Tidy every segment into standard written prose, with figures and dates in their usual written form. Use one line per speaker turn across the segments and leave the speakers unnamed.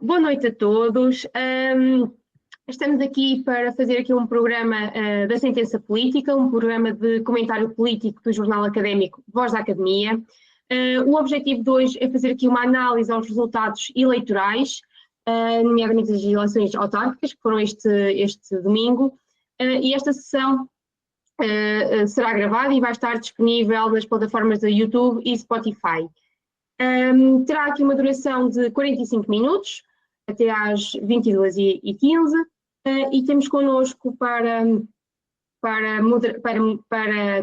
Boa noite a todos. Estamos aqui para fazer aqui um programa da Sentença Política, um programa de comentário político do jornal académico Voz da Academia. O objetivo de hoje é fazer aqui uma análise aos resultados eleitorais, nomeadamente as eleições autárquicas, que foram este domingo, e esta sessão será gravada e vai estar disponível nas plataformas do YouTube e Spotify. Terá aqui uma duração de 45 minutos, até às 22h15, e temos connosco para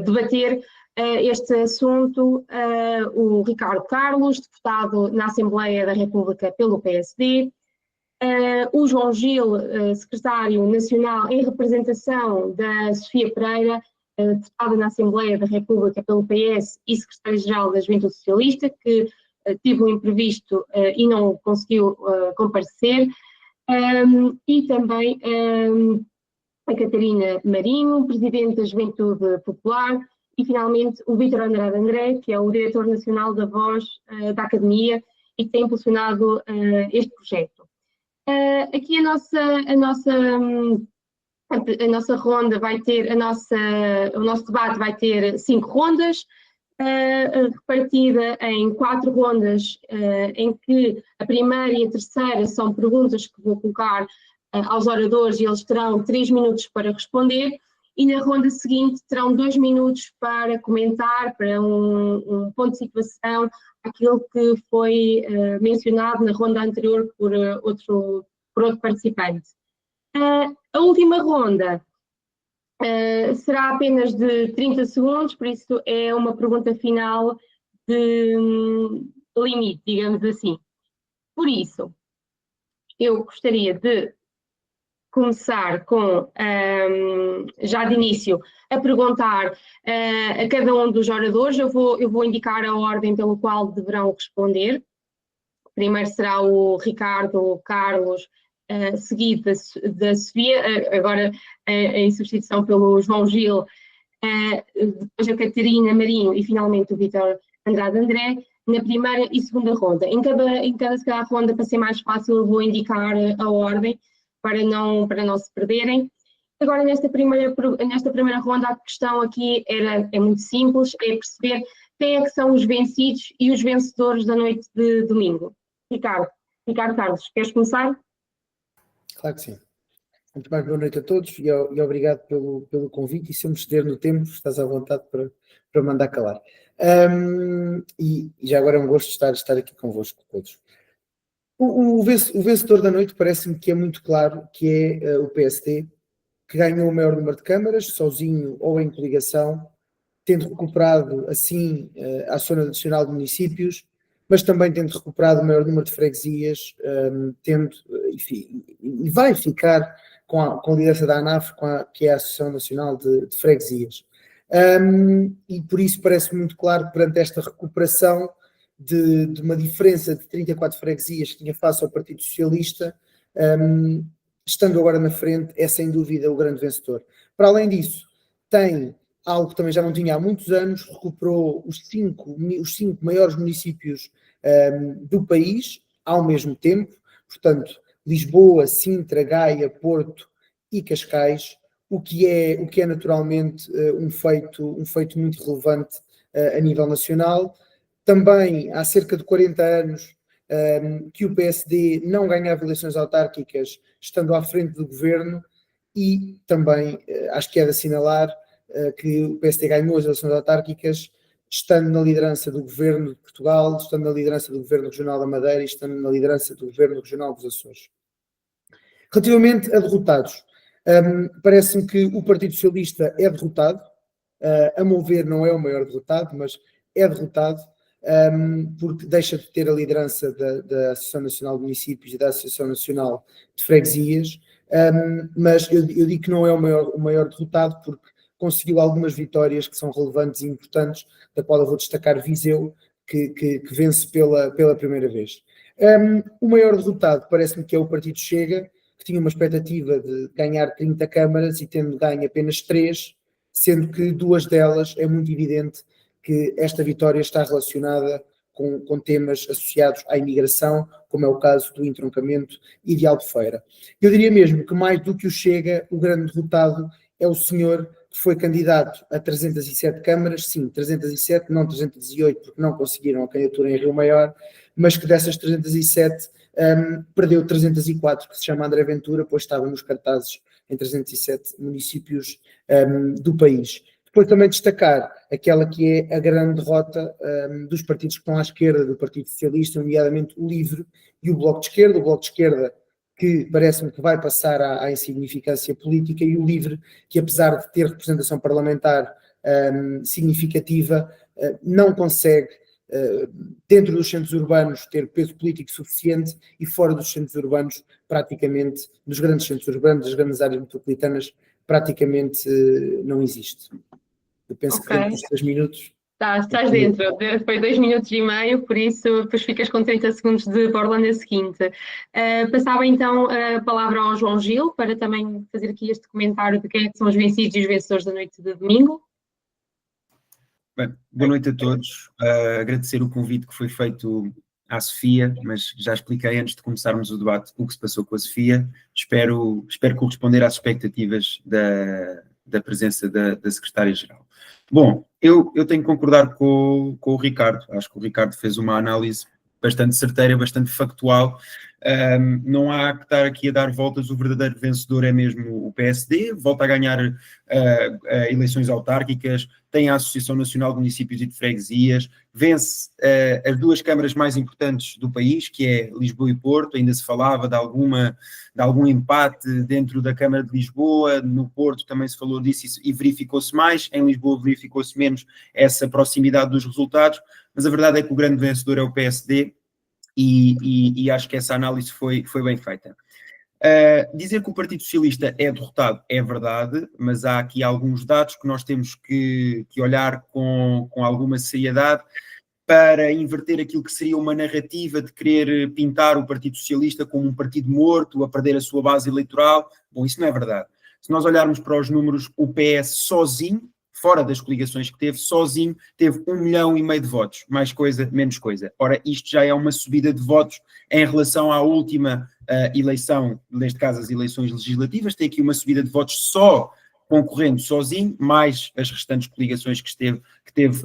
debater este assunto o Ricardo Carlos, deputado na Assembleia da República pelo PSD, o João Gil, secretário nacional em representação da Sofia Pereira, deputada na Assembleia da República pelo PS e secretária-geral da Juventude Socialista, que tive um imprevisto e não conseguiu comparecer, e também a Catarina Marinho, presidente da Juventude Popular, e finalmente o Vítor Andrade André, que é o diretor nacional da Voz da Academia e que tem impulsionado este projeto. Aqui a nossa ronda vai ter, o nosso debate vai ter 5 rondas, repartida em 4 rondas, em que a primeira e a terceira são perguntas que vou colocar aos oradores e eles terão 3 minutos para responder, e na ronda seguinte terão 2 minutos para comentar, para um ponto de situação, aquilo que foi mencionado na ronda anterior por outro participante. A última ronda será apenas de 30 segundos, por isso é uma pergunta final de limite, digamos assim. Por isso, eu gostaria de começar com, já de início, a perguntar a cada um dos oradores. Eu vou indicar a ordem pela qual deverão responder. Primeiro será o Ricardo Carlos, seguido da Sofia, agora em substituição pelo João Gil, depois a Catarina Marinho e finalmente o Vítor Andrade André, na primeira e segunda ronda. Em cada ronda, para ser mais fácil, eu vou indicar a ordem para não se perderem. Agora, nesta primeira ronda, a questão aqui é muito simples, é perceber quem é que são os vencidos e os vencedores da noite de domingo. Ricardo Carlos, queres começar?
Claro que sim. Muito mais boa noite a todos e obrigado pelo convite, e se eu me ceder no tempo, estás à vontade para mandar calar. E já agora é um gosto estar aqui convosco todos. O vencedor da noite parece-me que é muito claro, que é o PSD, que ganhou o maior número de câmaras, sozinho ou em coligação, tendo recuperado assim a Zona Nacional de Municípios, mas também tendo recuperado o maior número de freguesias, e vai ficar com a liderança da ANAF, que é a Associação Nacional de Freguesias. E por isso parece muito claro, perante esta recuperação de uma diferença de 34 freguesias que tinha face ao Partido Socialista, estando agora na frente, é sem dúvida o grande vencedor. Para além disso, tem algo que também já não tinha há muitos anos, recuperou os cinco maiores municípios do país ao mesmo tempo, portanto, Lisboa, Sintra, Gaia, Porto e Cascais, o que é naturalmente um feito muito relevante a nível nacional. Também há cerca de 40 anos que o PSD não ganhava eleições autárquicas estando à frente do governo, e também acho que é de assinalar que o PSD ganhou as eleições autárquicas estando na liderança do governo de Portugal, estando na liderança do governo regional da Madeira e estando na liderança do governo regional dos Açores. Relativamente a derrotados, parece-me que o Partido Socialista é derrotado, a meu ver não é o maior derrotado, mas é derrotado, porque deixa de ter a liderança da Associação Nacional de Municípios e da Associação Nacional de Freguesias, mas eu digo que não é o maior derrotado porque conseguiu algumas vitórias que são relevantes e importantes, da qual eu vou destacar Viseu, que vence pela primeira vez. O maior derrotado parece-me que é o Partido Chega, que tinha uma expectativa de ganhar 30 câmaras e tendo ganho apenas 3, sendo que 2 delas é muito evidente que esta vitória está relacionada com temas associados à imigração, como é o caso do entroncamento e de Albufeira. Eu diria mesmo que mais do que o Chega, o grande derrotado é o senhor que foi candidato a 307 câmaras, sim, 307, não 308, porque não conseguiram a candidatura em Rio Maior, mas que dessas 307 perdeu 304, que se chama André Ventura, pois estava nos cartazes em 307 municípios do país. Depois também destacar aquela que é a grande derrota dos partidos que estão à esquerda do Partido Socialista, nomeadamente o LIVRE e o Bloco de Esquerda. O Bloco de Esquerda, que parece-me que vai passar à insignificância política, e o LIVRE, que apesar de ter representação parlamentar significativa, não consegue, dentro dos centros urbanos, ter peso político suficiente, e fora dos centros urbanos, praticamente, dos grandes centros urbanos, das grandes áreas metropolitanas, praticamente não existe. Eu penso que dentro dos 3 minutos...
Estás dentro, foi 2 minutos e meio, por isso depois ficas com 30 segundos de borla na seguinte. Passava então a palavra ao João Gil, para também fazer aqui este comentário de quem é que são os vencidos e os vencedores da noite de domingo.
Bem, boa noite a todos. Agradecer o convite que foi feito à Sofia, mas já expliquei antes de começarmos o debate o que se passou com a Sofia. Espero corresponder às expectativas da presença da Secretária-Geral. Bom, eu tenho que concordar com o Ricardo. Acho que o Ricardo fez uma análise bastante certeira, bastante factual. Não há que estar aqui a dar voltas. O verdadeiro vencedor é mesmo o PSD, volta a ganhar eleições autárquicas, tem a Associação Nacional de Municípios e de Freguesias, vence as 2 câmaras mais importantes do país, que é Lisboa e Porto. Ainda se falava de algum empate dentro da Câmara de Lisboa, no Porto também se falou disso e verificou-se mais, em Lisboa verificou-se menos essa proximidade dos resultados, mas a verdade é que o grande vencedor é o PSD, e acho que essa análise foi bem feita. Dizer que o Partido Socialista é derrotado é verdade, mas há aqui alguns dados que nós temos que olhar com alguma seriedade para inverter aquilo que seria uma narrativa de querer pintar o Partido Socialista como um partido morto, a perder a sua base eleitoral. Bom, isso não é verdade. Se nós olharmos para os números, o PS sozinho, fora das coligações que teve, sozinho teve 1,5 milhão de votos, mais coisa, menos coisa. Ora, isto já é uma subida de votos em relação à última eleição, neste caso as eleições legislativas, tem aqui uma subida de votos só concorrendo sozinho, mais as restantes coligações que teve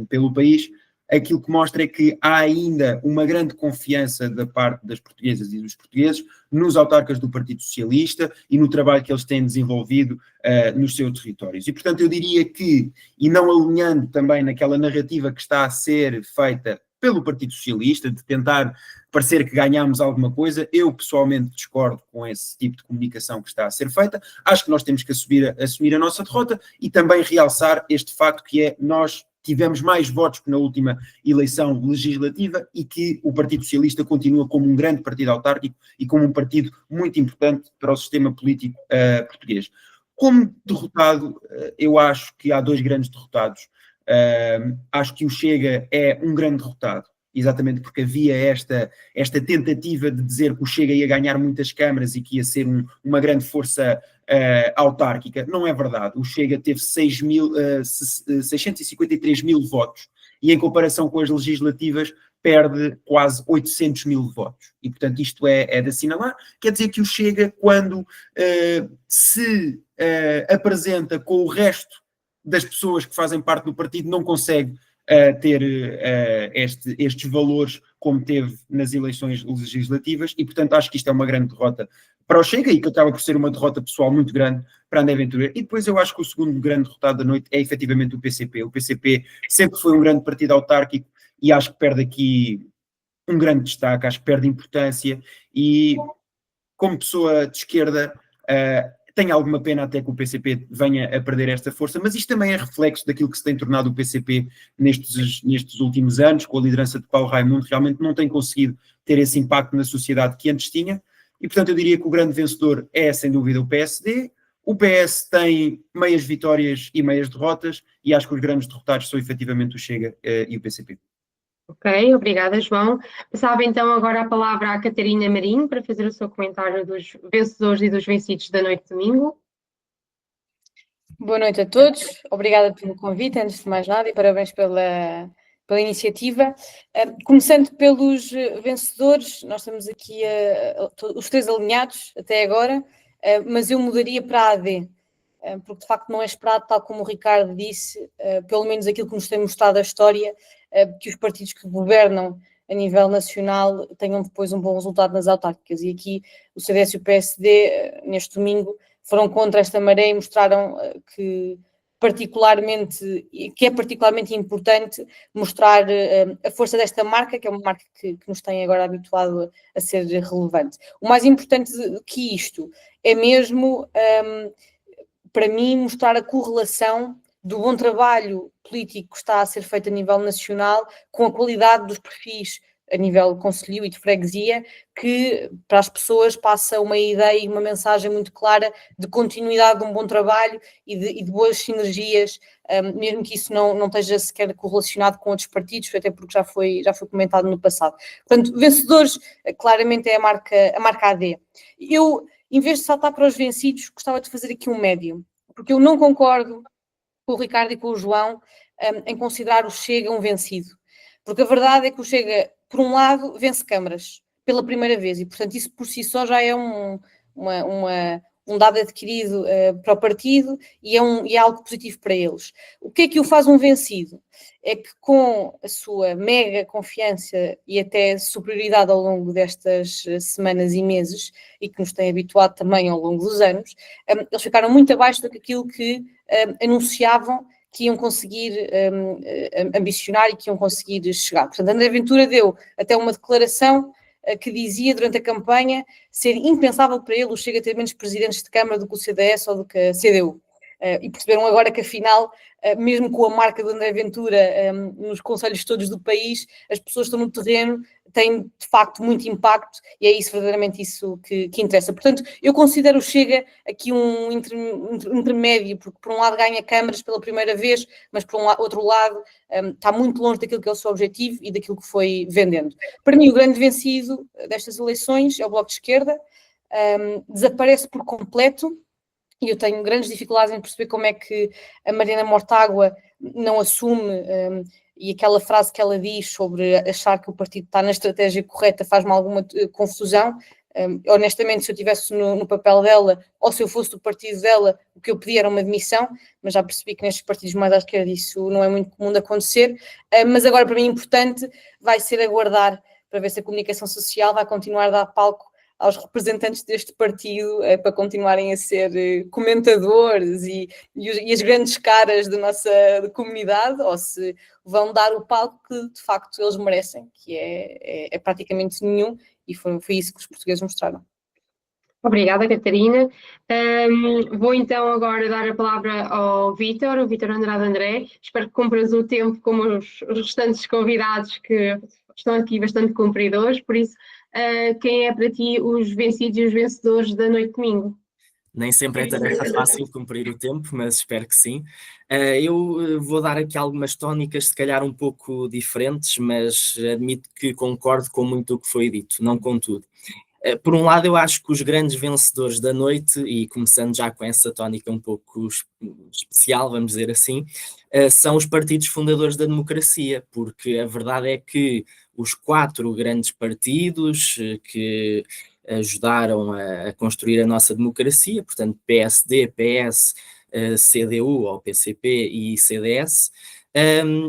pelo país. Aquilo que mostra é que há ainda uma grande confiança da parte das portuguesas e dos portugueses nos autarcas do Partido Socialista e no trabalho que eles têm desenvolvido nos seus territórios. E, portanto, eu diria que, e não alinhando também naquela narrativa que está a ser feita pelo Partido Socialista, de tentar parecer que ganhamos alguma coisa, eu pessoalmente discordo com esse tipo de comunicação que está a ser feita. Acho que nós temos que assumir a nossa derrota e também realçar este facto que é nós tivemos mais votos que na última eleição legislativa e que o Partido Socialista continua como um grande partido autárquico e como um partido muito importante para o sistema político português. Como derrotado, eu acho que há 2 grandes derrotados. Acho que o Chega é um grande derrotado, exatamente porque havia esta tentativa de dizer que o Chega ia ganhar muitas câmaras e que ia ser uma grande força autárquica. Não é verdade. O Chega teve 653 mil votos e, em comparação com as legislativas, perde quase 800 mil votos. E, portanto, isto é de assinalar. Quer dizer que o Chega, quando se apresenta com o resto das pessoas que fazem parte do partido, não consegue ter estes valores como teve nas eleições legislativas e, portanto, acho que isto é uma grande derrota para o Chega e que acaba por ser uma derrota pessoal muito grande para André Ventura. E depois eu acho que o segundo grande derrotado da noite é efetivamente o PCP. O PCP sempre foi um grande partido autárquico e acho que perde aqui um grande destaque, acho que perde importância e, como pessoa de esquerda, tenho alguma pena até que o PCP venha a perder esta força, mas isto também é reflexo daquilo que se tem tornado o PCP nestes últimos anos, com a liderança de Paulo Raimundo, realmente não tem conseguido ter esse impacto na sociedade que antes tinha, e portanto eu diria que o grande vencedor é sem dúvida o PSD. O PS tem meias vitórias e meias derrotas, e acho que os grandes derrotados são efetivamente o Chega e o PCP.
Ok, obrigada, João. Passava então agora a palavra à Catarina Marinho para fazer o seu comentário dos vencedores e dos vencidos da noite de domingo.
Boa noite a todos, obrigada pelo convite, antes de mais nada, e parabéns pela pela iniciativa. Começando pelos vencedores, nós estamos aqui os 3 alinhados até agora, mas eu mudaria para a AD, porque de facto não é esperado, tal como o Ricardo disse, pelo menos aquilo que nos tem mostrado a história, que os partidos que governam a nível nacional tenham depois um bom resultado nas autárquicas. E aqui o CDS e o PSD, neste domingo, foram contra esta maré e mostraram que é particularmente importante mostrar a força desta marca, que é uma marca que nos tem agora habituado a ser relevante. O mais importante que isto é mesmo, para mim, mostrar a correlação do bom trabalho político que está a ser feito a nível nacional com a qualidade dos perfis a nível concelhio e de freguesia, que para as pessoas passa uma ideia e uma mensagem muito clara de continuidade de um bom trabalho e de boas sinergias, mesmo que isso não esteja sequer correlacionado com outros partidos, até porque já foi comentado no passado. Portanto, vencedores, claramente é a marca AD. Eu, em vez de saltar para os vencidos, gostava de fazer aqui um médio, porque eu não concordo com o Ricardo e com o João em considerar o Chega um vencido. Porque a verdade é que o Chega, por um lado, vence câmaras pela primeira vez e, portanto, isso por si só já é um dado adquirido para o partido e é algo positivo para eles. O que é que o faz um vencido? É que com a sua mega confiança e até superioridade ao longo destas semanas e meses, e que nos tem habituado também ao longo dos anos, eles ficaram muito abaixo daquilo que anunciavam que iam conseguir ambicionar e que iam conseguir chegar. Portanto, André Ventura deu até uma declaração que dizia durante a campanha ser impensável para ele o Chega ter menos presidentes de Câmara do que o CDS ou do que a CDU. E perceberam agora que, afinal, mesmo com a marca de André Ventura nos conselhos todos do país, as pessoas estão no terreno, têm, de facto, muito impacto e é isso, verdadeiramente isso que interessa. Portanto, eu considero o Chega aqui um intermédio, porque, por um lado, ganha câmaras pela primeira vez, mas, por outro lado, está muito longe daquilo que é o seu objetivo e daquilo que foi vendendo. Para mim, o grande vencido destas eleições é o Bloco de Esquerda, desaparece por completo. E eu tenho grandes dificuldades em perceber como é que a Mariana Mortágua não assume, e aquela frase que ela diz sobre achar que o partido está na estratégia correta faz-me alguma confusão. Honestamente, se eu estivesse no papel dela, ou se eu fosse do partido dela, o que eu pedia era uma demissão, mas já percebi que nestes partidos mais à esquerda isso não é muito comum de acontecer. Mas agora, para mim, importante vai ser aguardar para ver se a comunicação social vai continuar a dar palco aos representantes deste partido para continuarem a ser comentadores e as grandes caras da nossa comunidade, ou se vão dar o palco que de facto eles merecem, que é praticamente nenhum, e foi isso que os portugueses mostraram.
Obrigada, Catarina. Vou então agora dar a palavra ao Vítor, o Vítor Andrade André. Espero que cumpras o tempo como os restantes convidados que estão aqui bastante cumpridores, por isso quem é para ti os vencidos e os vencedores da noite de domingo?
Nem sempre é tarefa fácil cumprir o tempo, mas espero que sim. Eu vou dar aqui algumas tónicas, se calhar um pouco diferentes, mas admito que concordo com muito o que foi dito, não com tudo. Por um lado, eu acho que os grandes vencedores da noite, e começando já com essa tónica um pouco especial, vamos dizer assim, são os partidos fundadores da democracia, porque a verdade é que os 4 grandes partidos que ajudaram a construir a nossa democracia, portanto PSD, PS, CDU ou PCP e CDS,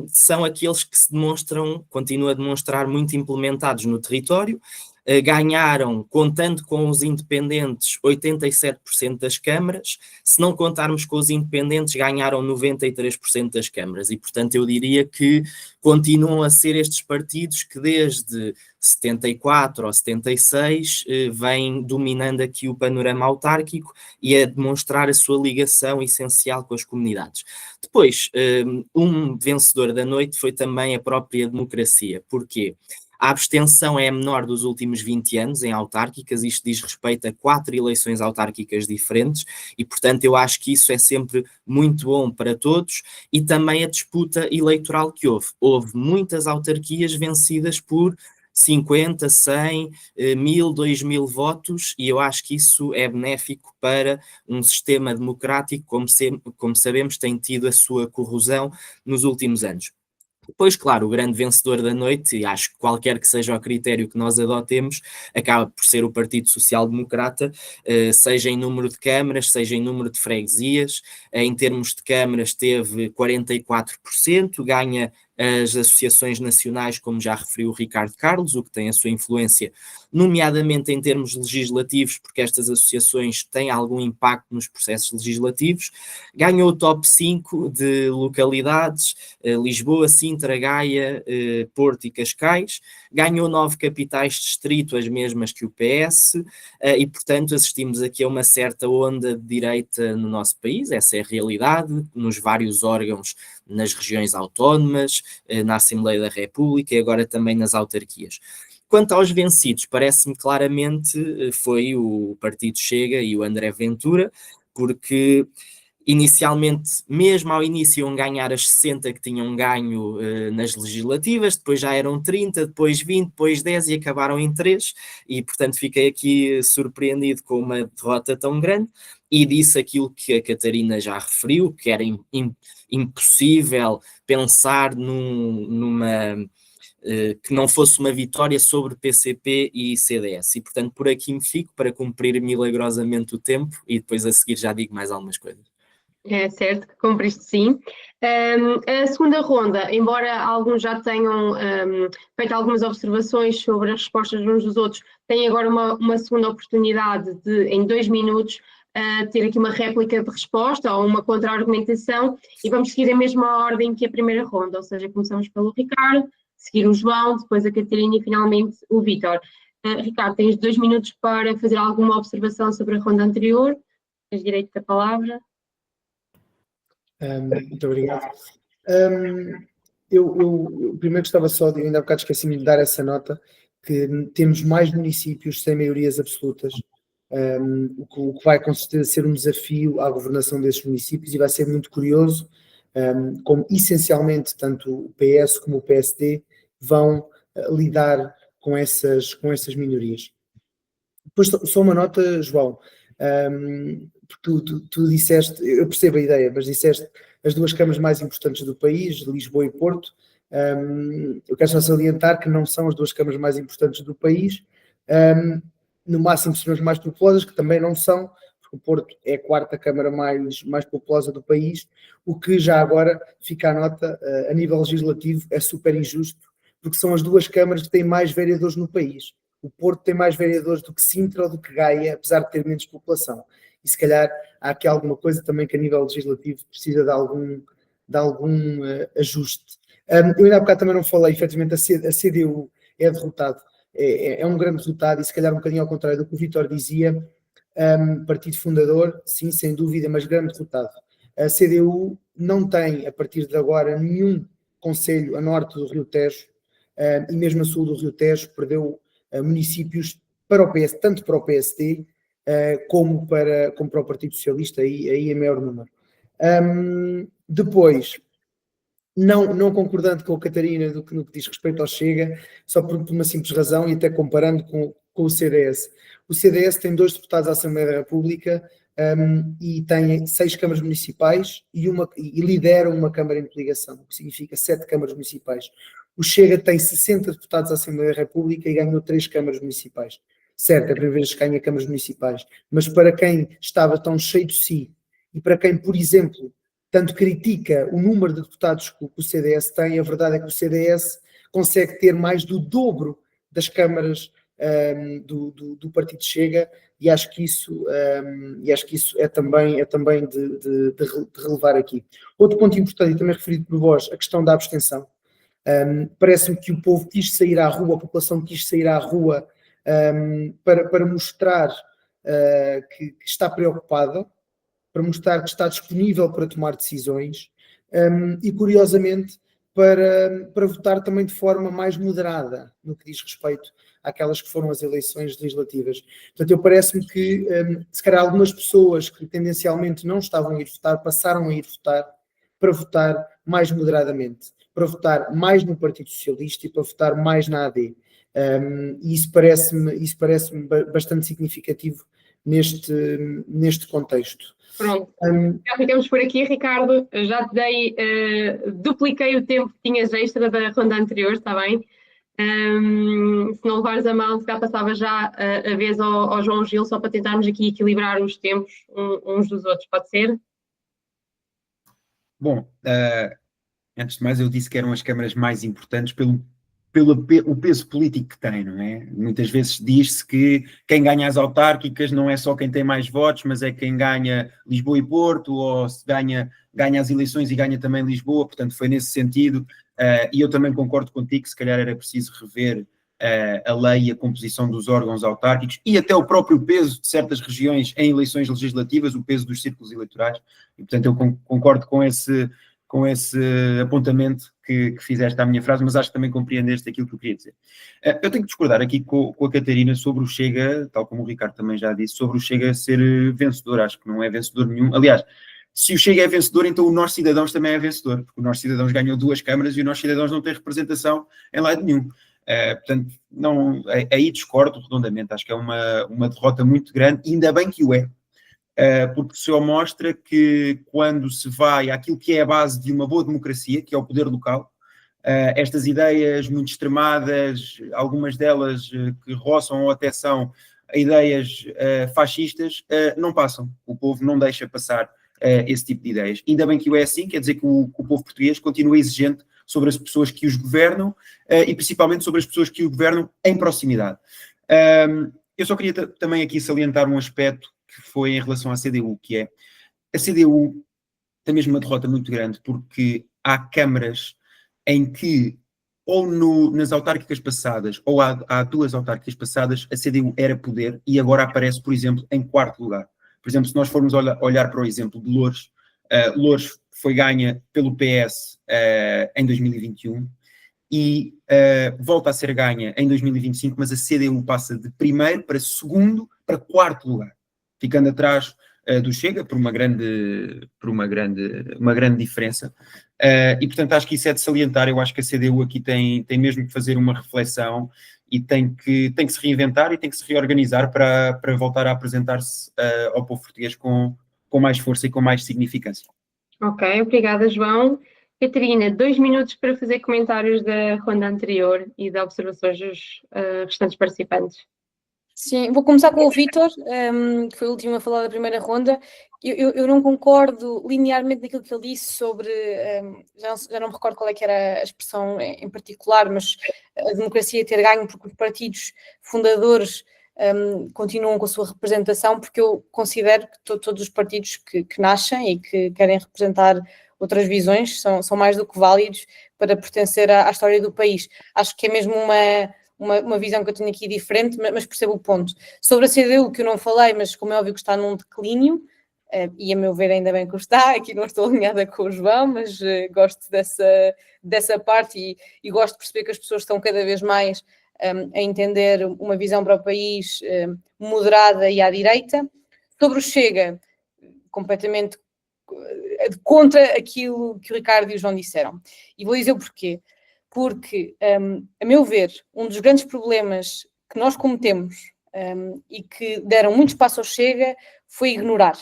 são aqueles que se demonstram, continuam a demonstrar muito implementados no território. Ganharam, contando com os independentes, 87% das câmaras. Se não contarmos com os independentes, ganharam 93% das câmaras. E, portanto, eu diria que continuam a ser estes partidos que desde 74 ou 76 vêm dominando aqui o panorama autárquico e a demonstrar a sua ligação essencial com as comunidades. Depois, um vencedor da noite foi também a própria democracia. Porquê? A abstenção é a menor dos últimos 20 anos em autárquicas, isto diz respeito a 4 eleições autárquicas diferentes e, portanto, eu acho que isso é sempre muito bom para todos e também a disputa eleitoral que houve. Houve muitas autarquias vencidas por 50, 100, 1000, 2000 votos e eu acho que isso é benéfico para um sistema democrático, como sabemos tem tido a sua corrosão nos últimos anos. Depois, claro, o grande vencedor da noite, e acho que qualquer que seja o critério que nós adotemos, acaba por ser o Partido Social Democrata, seja em número de câmaras, seja em número de freguesias. Em termos de câmaras teve 44%, ganha as associações nacionais, como já referiu o Ricardo Carlos, o que tem a sua influência, nomeadamente em termos legislativos, porque estas associações têm algum impacto nos processos legislativos. Ganhou o top 5 de localidades, Lisboa, Sintra, Gaia, Porto e Cascais. Ganhou 9 capitais de distrito, as mesmas que o PS, e portanto assistimos aqui a uma certa onda de direita no nosso país. Essa é a realidade, nos vários órgãos, nas regiões autónomas, na Assembleia da República e agora também nas autarquias. Quanto aos vencidos, parece-me claramente foi o Partido Chega e o André Ventura, porque inicialmente, mesmo ao início, iam ganhar as 60 que tinham ganho nas legislativas, depois já eram 30, depois 20, depois 10 e acabaram em 3, e portanto fiquei aqui surpreendido com uma derrota tão grande, e disse aquilo que a Catarina já referiu, que era impossível pensar numa que não fosse uma vitória sobre PCP e CDS, e portanto por aqui me fico para cumprir milagrosamente o tempo, e depois a seguir já digo mais algumas coisas.
É certo que cumpriste sim. A segunda ronda, embora alguns já tenham feito algumas observações sobre as respostas uns dos outros, tem agora uma segunda oportunidade de, em 2 minutos, ter aqui uma réplica de resposta ou uma contra-argumentação, e vamos seguir a mesma ordem que a primeira ronda, ou seja, começamos pelo Ricardo, seguir o João, depois a Catarina e finalmente o Vítor. Ricardo, tens 2 minutos para fazer alguma observação sobre a ronda anterior. Tens direito da palavra.
Muito obrigado. Eu primeiro gostava só de, ainda há bocado esqueci-me de dar essa nota, que temos mais municípios sem maiorias absolutas, o que vai com certeza ser um desafio à governação desses municípios, e vai ser muito curioso como essencialmente tanto o PS como o PSD vão lidar com essas minorias. Depois só uma nota, João, porque tu disseste, eu percebo a ideia, mas disseste as 2 câmaras mais importantes do país, Lisboa e Porto. Eu quero só salientar que não são as 2 câmaras mais importantes do país, no máximo são as mais populosas, que também não são, porque o Porto é a 4ª câmara mais populosa do país, o que já agora fica a nota, a nível legislativo é super injusto, porque são as 2 câmaras que têm mais vereadores no país. O Porto tem mais vereadores do que Sintra ou do que Gaia, apesar de ter menos população. E se calhar há aqui alguma coisa também que a nível legislativo precisa de algum ajuste. Eu ainda há bocado também não falei, efetivamente a CDU é derrotado, é um grande derrotado, e se calhar um bocadinho ao contrário do que o Vítor dizia, partido fundador, sim, sem dúvida, mas grande derrotado. A CDU não tem, a partir de agora, nenhum concelho a norte do Rio Tejo, e mesmo a sul do Rio Tejo perdeu municípios para o PS, tanto para o PSD como para o Partido Socialista, aí em maior número. Depois, não concordando com a Catarina no que diz respeito ao Chega, só por uma simples razão, e até comparando com o CDS. O CDS tem 2 deputados à Assembleia da República e tem 6 câmaras municipais e lidera uma câmara em coligação, o que significa 7 câmaras municipais. O Chega tem 60 deputados à Assembleia da República e ganhou 3 câmaras municipais. Certo, é a primeira vez que ganha câmaras municipais, mas para quem estava tão cheio de si, e para quem, por exemplo, tanto critica o número de deputados que o CDS tem, a verdade é que o CDS consegue ter mais do dobro das câmaras do Partido Chega, e acho que isso é também de relevar aqui. Outro ponto importante, e também referido por vós, a questão da abstenção. Parece-me que o povo quis sair à rua, a população quis sair à rua para mostrar que está preocupada, para mostrar que está disponível para tomar decisões, e curiosamente para votar também de forma mais moderada no que diz respeito àquelas que foram as eleições legislativas. Portanto, parece-me que se calhar algumas pessoas que tendencialmente não estavam a ir votar, passaram a ir votar para votar mais moderadamente, para votar mais no Partido Socialista e para votar mais na AD. E isso parece-me bastante significativo neste contexto.
Pronto, já ficamos por aqui, Ricardo. Já te dei, dupliquei o tempo que tinhas extra da ronda anterior, está bem? Se não levares a mão, se cá passava já a vez ao João Gil, só para tentarmos aqui equilibrar os tempos uns dos outros, pode ser?
Bom, antes de mais, eu disse que eram as câmaras mais importantes pelo o peso político que tem, não é? Muitas vezes diz-se que quem ganha as autárquicas não é só quem tem mais votos, mas é quem ganha Lisboa e Porto, ou se ganha as eleições e ganha também Lisboa, portanto foi nesse sentido, e eu também concordo contigo que se calhar era preciso rever a lei e a composição dos órgãos autárquicos e até o próprio peso de certas regiões em eleições legislativas, o peso dos círculos eleitorais, e portanto eu concordo com esse apontamento que fizeste à minha frase, mas acho que também compreendeste aquilo que eu queria dizer. Eu tenho que discordar aqui com a Catarina sobre o Chega, tal como o Ricardo também já disse, sobre o Chega ser vencedor. Acho que não é vencedor nenhum. Aliás, se o Chega é vencedor, então o Nós Cidadãos também é vencedor, porque o Nós Cidadãos ganhou 2 câmaras e o Nós Cidadãos não tem representação em lado nenhum. Portanto, não, aí discordo redondamente. Acho que é uma derrota muito grande, e ainda bem que o é. Porque só mostra que quando se vai àquilo que é a base de uma boa democracia, que é o poder local, estas ideias muito extremadas, algumas delas que roçam ou até são ideias fascistas, não passam. O povo não deixa passar esse tipo de ideias. Ainda bem que o é assim, quer dizer que o povo português continua exigente sobre as pessoas que os governam e principalmente sobre as pessoas que o governam em proximidade. Eu só queria também aqui salientar um aspecto que foi em relação à CDU, que é a CDU tem mesmo uma derrota muito grande, porque há câmaras em que, ou nas autárquicas passadas, ou há 2 autárquicas passadas, a CDU era poder e agora aparece, por exemplo, em 4º lugar. Por exemplo, se nós formos olhar para o exemplo de Loures, Loures foi ganha pelo PS em 2021 e volta a ser ganha em 2025, mas a CDU passa de 1º para 2º para 4º lugar, ficando atrás do Chega por uma grande diferença. E, portanto, acho que isso é de salientar. Eu acho que a CDU aqui tem mesmo que fazer uma reflexão e tem que se reinventar e tem que se reorganizar para voltar a apresentar-se ao povo português com mais força e com mais significância.
Ok, obrigada, João. Catarina, 2 minutos para fazer comentários da ronda anterior e de observações dos restantes participantes.
Sim, vou começar com o Vítor, que foi o último a falar da primeira ronda. Eu não concordo linearmente naquilo que ele disse sobre, já não me recordo qual é que era a expressão em particular, mas a democracia ter ganho porque os partidos fundadores continuam com a sua representação, porque eu considero que todos os partidos que nascem e que querem representar outras visões são mais do que válidos para pertencer à história do país. Acho que é mesmo uma visão que eu tenho aqui diferente, mas percebo o ponto. Sobre a CDU, que eu não falei, mas como é óbvio que está num declínio, e a meu ver ainda bem que está, aqui não estou alinhada com o João, mas gosto dessa parte e gosto de perceber que as pessoas estão cada vez mais a entender uma visão para o país moderada e à direita. Sobre o Chega, completamente contra aquilo que o Ricardo e o João disseram. E vou dizer o porquê. Porque, a meu ver, um dos grandes problemas que nós cometemos e que deram muito espaço ao Chega foi ignorar.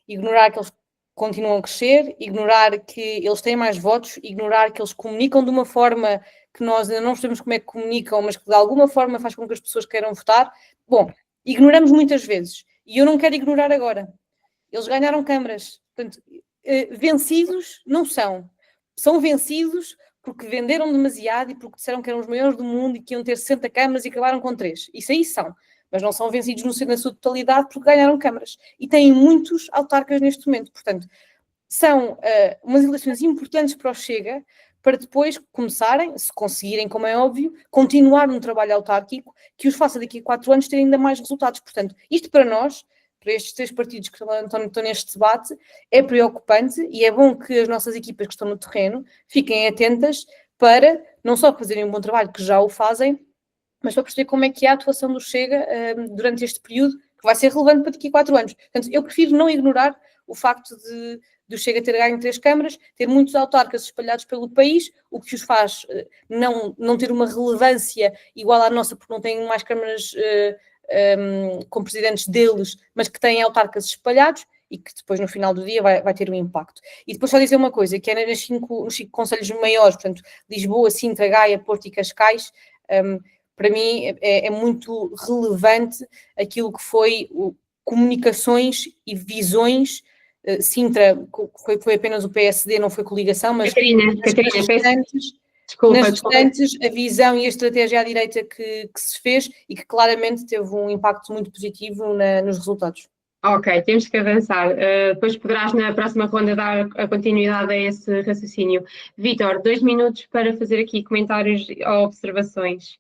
Ignorar que eles continuam a crescer, ignorar que eles têm mais votos, ignorar que eles comunicam de uma forma que nós ainda não sabemos como é que comunicam, mas que de alguma forma faz com que as pessoas queiram votar. Bom, ignoramos muitas vezes. E eu não quero ignorar agora. Eles ganharam câmaras. Portanto, vencidos não são. São vencidos porque venderam demasiado e porque disseram que eram os maiores do mundo e que iam ter 60 câmaras e acabaram com 3. Isso aí são. Mas não são vencidos na sua totalidade porque ganharam câmaras. E têm muitos autarcas neste momento. Portanto, são umas eleições importantes para o Chega, para depois começarem, se conseguirem, como é óbvio, continuar um trabalho autárquico que os faça daqui a 4 anos ter ainda mais resultados. Portanto, isto para nós, para estes 3 partidos que estão neste debate, é preocupante e é bom que as nossas equipas que estão no terreno fiquem atentas para não só fazerem um bom trabalho, que já o fazem, mas para perceber como é que é a atuação do Chega durante este período, que vai ser relevante para daqui a 4 anos. Portanto, eu prefiro não ignorar o facto de o Chega ter ganho 3 câmaras, ter muitos autarcas espalhados pelo país, o que os faz não ter uma relevância igual à nossa, porque não têm mais câmaras com presidentes deles, mas que têm autarcas espalhados e que depois no final do dia vai ter um impacto. E depois só dizer uma coisa, que é nos 5 concelhos maiores, portanto, Lisboa, Sintra, Gaia, Porto e Cascais, para mim é muito relevante aquilo que foi comunicações e visões. Sintra foi apenas o PSD, não foi coligação, mas
Catarina,
nas restantes, a visão e a estratégia à direita que se fez e que claramente teve um impacto muito positivo nos resultados.
Ok, temos que avançar. Depois poderás na próxima ronda dar a continuidade a esse raciocínio. Vítor, 2 minutos para fazer aqui comentários ou observações.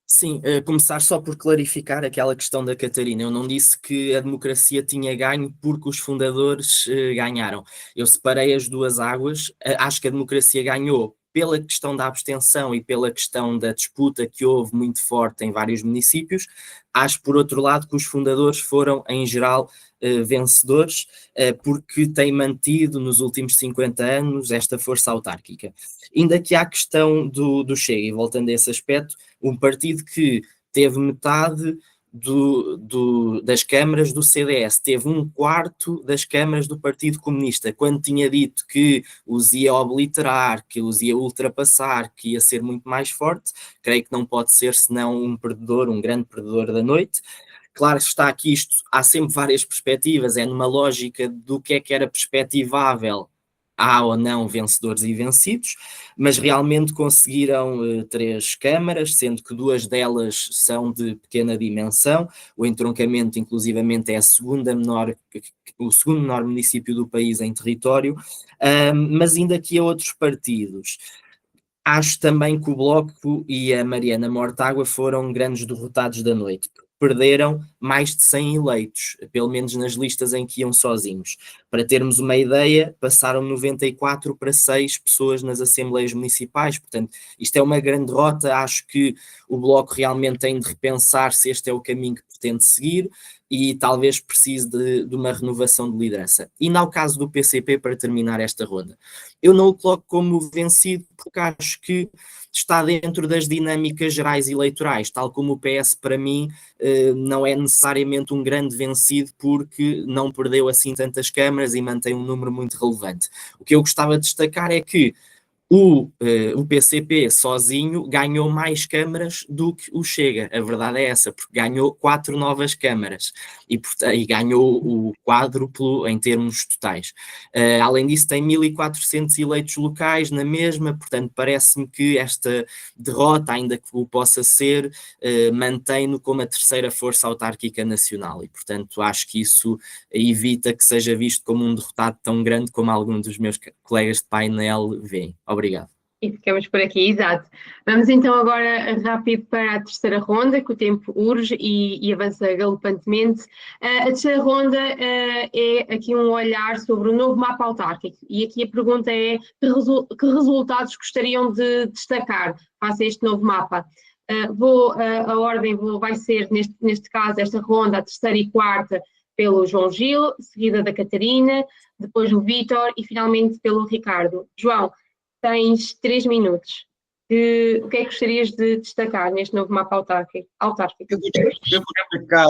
Sim, começar só por clarificar aquela questão da Catarina. Eu não disse que a democracia tinha ganho porque os fundadores ganharam. Eu separei as duas águas. Acho que a democracia ganhou pela questão da abstenção e pela questão da disputa que houve muito forte em vários municípios. Acho, por outro lado, que os fundadores foram, em geral, vencedores, porque têm mantido nos últimos 50 anos esta força autárquica. Ainda que há a questão do Chega, e voltando a esse aspecto, um partido que teve metade das câmaras do CDS, teve 1/4 das câmaras do Partido Comunista, quando tinha dito que os ia obliterar, que os ia ultrapassar, que ia ser muito mais forte, creio que não pode ser senão um perdedor, um grande perdedor da noite. Claro que está aqui isto, há sempre várias perspectivas, é numa lógica do que era perspectivável, há ou não vencedores e vencidos, mas realmente conseguiram 3 câmaras, sendo que 2 delas são de pequena dimensão. O entroncamento, inclusivamente, é o segundo menor município do país em território, mas ainda aqui há outros partidos. Acho também que o Bloco e a Mariana Mortágua foram grandes derrotados da noite. Perderam mais de 100 eleitos, pelo menos nas listas em que iam sozinhos. Para termos uma ideia, passaram 94 para 6 pessoas nas assembleias municipais, portanto, isto é uma grande derrota. Acho que o Bloco realmente tem de repensar se este é o caminho que pretende seguir e talvez precise de uma renovação de liderança. E no caso do PCP, para terminar esta ronda, eu não o coloco como vencido porque acho que está dentro das dinâmicas gerais eleitorais, tal como o PS, para mim, não é necessariamente um grande vencido porque não perdeu assim tantas câmaras e mantém um número muito relevante. O que eu gostava de destacar é que o PCP sozinho ganhou mais câmaras do que o Chega, a verdade é essa, porque ganhou 4 novas câmaras e ganhou o quádruplo em termos totais. Além disso, tem 1.400 eleitos locais na mesma, portanto, parece-me que esta derrota, ainda que o possa ser, mantém-no como a terceira força autárquica nacional e, portanto, acho que isso evita que seja visto como um derrotado tão grande como alguns dos meus colegas de painel veem. Obrigado.
E ficamos por aqui, exato. Vamos então agora rápido para a terceira ronda, que o tempo urge e avança galopantemente. A terceira ronda é aqui um olhar sobre o novo mapa autárquico. E aqui a pergunta é: que resultados gostariam de destacar face a este novo mapa? A ordem vai ser, neste caso, esta ronda, a terceira e quarta, pelo João Gil, seguida da Catarina, depois o Vítor e finalmente pelo Ricardo. João, tens 3 minutos. O que é que gostarias de destacar neste novo mapa autárquico?
Eu vou destacar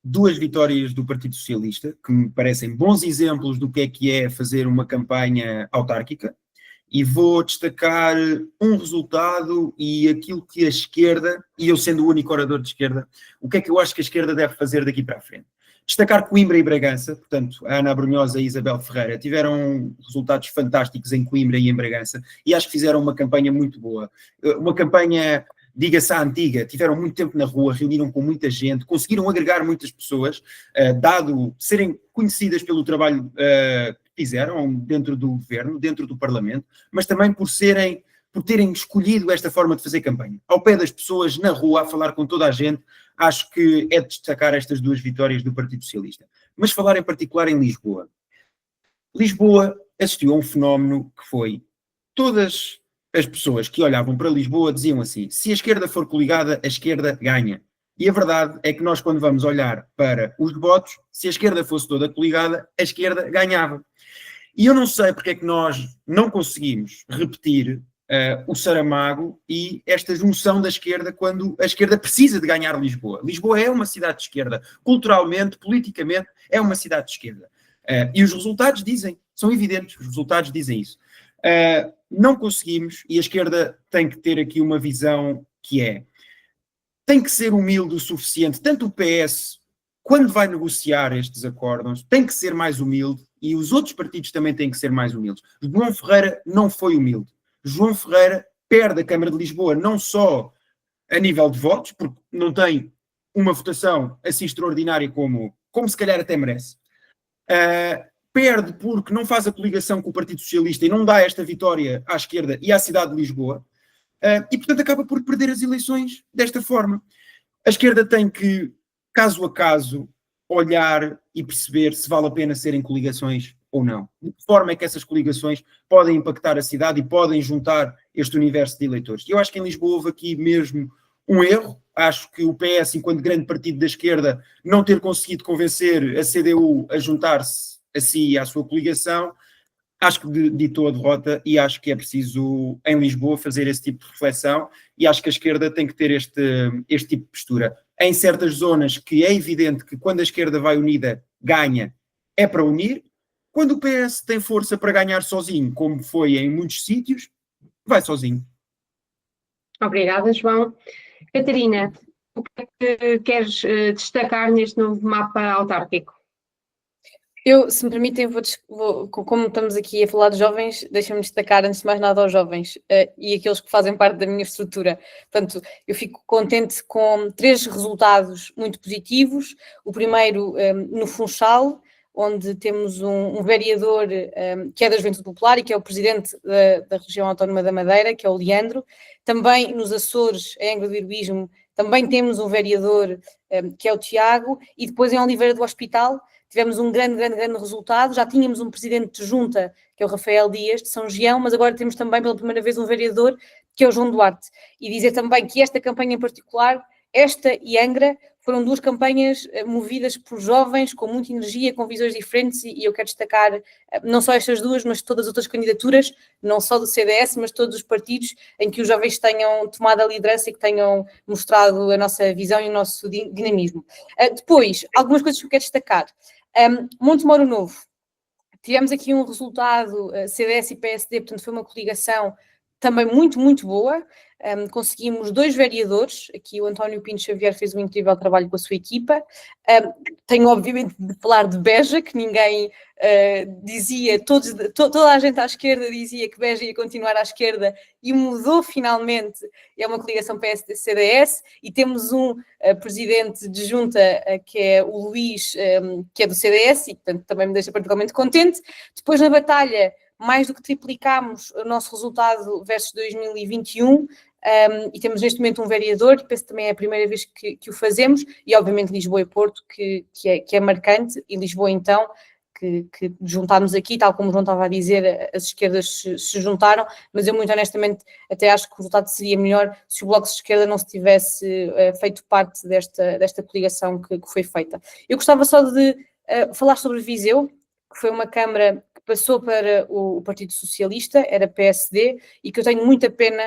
2 vitórias do Partido Socialista, que me parecem bons exemplos do que é fazer uma campanha autárquica, e vou destacar um resultado e aquilo que a esquerda, e eu sendo o único orador de esquerda, o que é que eu acho que a esquerda deve fazer daqui para a frente. Destacar Coimbra e Bragança, portanto, a Ana Abrunhosa e a Isabel Ferreira tiveram resultados fantásticos em Coimbra e em Bragança, e acho que fizeram uma campanha muito boa. Uma campanha, diga-se à antiga, tiveram muito tempo na rua, reuniram com muita gente, conseguiram agregar muitas pessoas, dado serem conhecidas pelo trabalho que fizeram dentro do governo, dentro do Parlamento, mas também por terem escolhido esta forma de fazer campanha. Ao pé das pessoas, na rua, a falar com toda a gente, acho que é de destacar estas 2 vitórias do Partido Socialista. Mas falar em particular em Lisboa. Lisboa assistiu a um fenómeno que foi: todas as pessoas que olhavam para Lisboa diziam assim: se a esquerda for coligada, a esquerda ganha. E a verdade é que nós, quando vamos olhar para os votos, se a esquerda fosse toda coligada, a esquerda ganhava. E eu não sei porque é que nós não conseguimos repetir o Saramago e esta junção da esquerda quando a esquerda precisa de ganhar Lisboa. Lisboa é uma cidade de esquerda, culturalmente, politicamente, é uma cidade de esquerda. E os resultados são evidentes, os resultados dizem isso. Não conseguimos, e a esquerda tem que ter aqui uma visão que tem que ser humilde o suficiente, tanto o PS, quando vai negociar estes acordos, tem que ser mais humilde, e os outros partidos também têm que ser mais humildes. João Ferreira não foi humilde. João Ferreira perde a Câmara de Lisboa não só a nível de votos, porque não tem uma votação assim extraordinária como se calhar até merece. Perde porque não faz a coligação com o Partido Socialista e não dá esta vitória à esquerda e à cidade de Lisboa. E, portanto, acaba por perder as eleições desta forma. A esquerda tem que, caso a caso, olhar e perceber se vale a pena serem coligações ou não. De que forma é que essas coligações podem impactar a cidade e podem juntar este universo de eleitores. Eu acho que em Lisboa houve aqui mesmo um erro. Acho que o PS, enquanto grande partido da esquerda, não ter conseguido convencer a CDU a juntar-se a si e à sua coligação, acho que ditou a derrota e acho que é preciso, em Lisboa, fazer esse tipo de reflexão e acho que a esquerda tem que ter este tipo de postura. Em certas zonas que é evidente que quando a esquerda vai unida, ganha, é para unir. Quando o PS tem força para ganhar sozinho, como foi em muitos sítios, vai sozinho.
Obrigada, João. Catarina, o que é que queres destacar neste novo mapa autárquico?
Eu, se me permitem, como estamos aqui a falar de jovens, deixa-me destacar, antes de mais nada, aos jovens e aqueles que fazem parte da minha estrutura. Portanto, eu fico contente com 3 resultados muito positivos. O primeiro, no Funchal, onde temos um vereador que é da Juventude Popular e que é o presidente da região autónoma da Madeira, que é o Leandro. Também nos Açores, em Angra do Heroísmo, também temos um vereador que é o Tiago. E depois em Oliveira do Hospital, tivemos um grande resultado. Já tínhamos um presidente de junta, que é o Rafael Dias, de São Gião, mas agora temos também pela primeira vez um vereador, que é o João Duarte. E dizer também que esta campanha em particular, esta e Angra, foram 2 campanhas movidas por jovens, com muita energia, com visões diferentes, e eu quero destacar não só estas 2, mas todas as outras candidaturas, não só do CDS, mas todos os partidos em que os jovens tenham tomado a liderança e que tenham mostrado a nossa visão e o nosso dinamismo. Depois, algumas coisas que eu quero destacar. Montemoro Novo, tivemos aqui um resultado CDS e PSD, portanto foi uma coligação também muito boa. Conseguimos 2 vereadores, aqui o António Pinto Xavier fez um incrível trabalho com a sua equipa. Tenho obviamente de falar de Beja, que ninguém dizia, toda a gente à esquerda dizia que Beja ia continuar à esquerda e mudou finalmente. É uma coligação PSD-CDS e temos um presidente de junta que é o Luís, que é do CDS e portanto também me deixa particularmente contente. Depois na batalha, mais do que triplicámos o nosso resultado versus 2021, e temos neste momento um vereador, que penso que também é a primeira vez que o fazemos, e obviamente Lisboa e Porto, que é marcante, e Lisboa então, que juntámos aqui, tal como o João estava a dizer, as esquerdas se juntaram, mas eu muito honestamente até acho que o resultado seria melhor se o Bloco de Esquerda não se tivesse feito parte desta coligação que foi feita. Eu gostava só de falar sobre Viseu, que foi uma Câmara que passou para o Partido Socialista, era PSD, e que eu tenho muita pena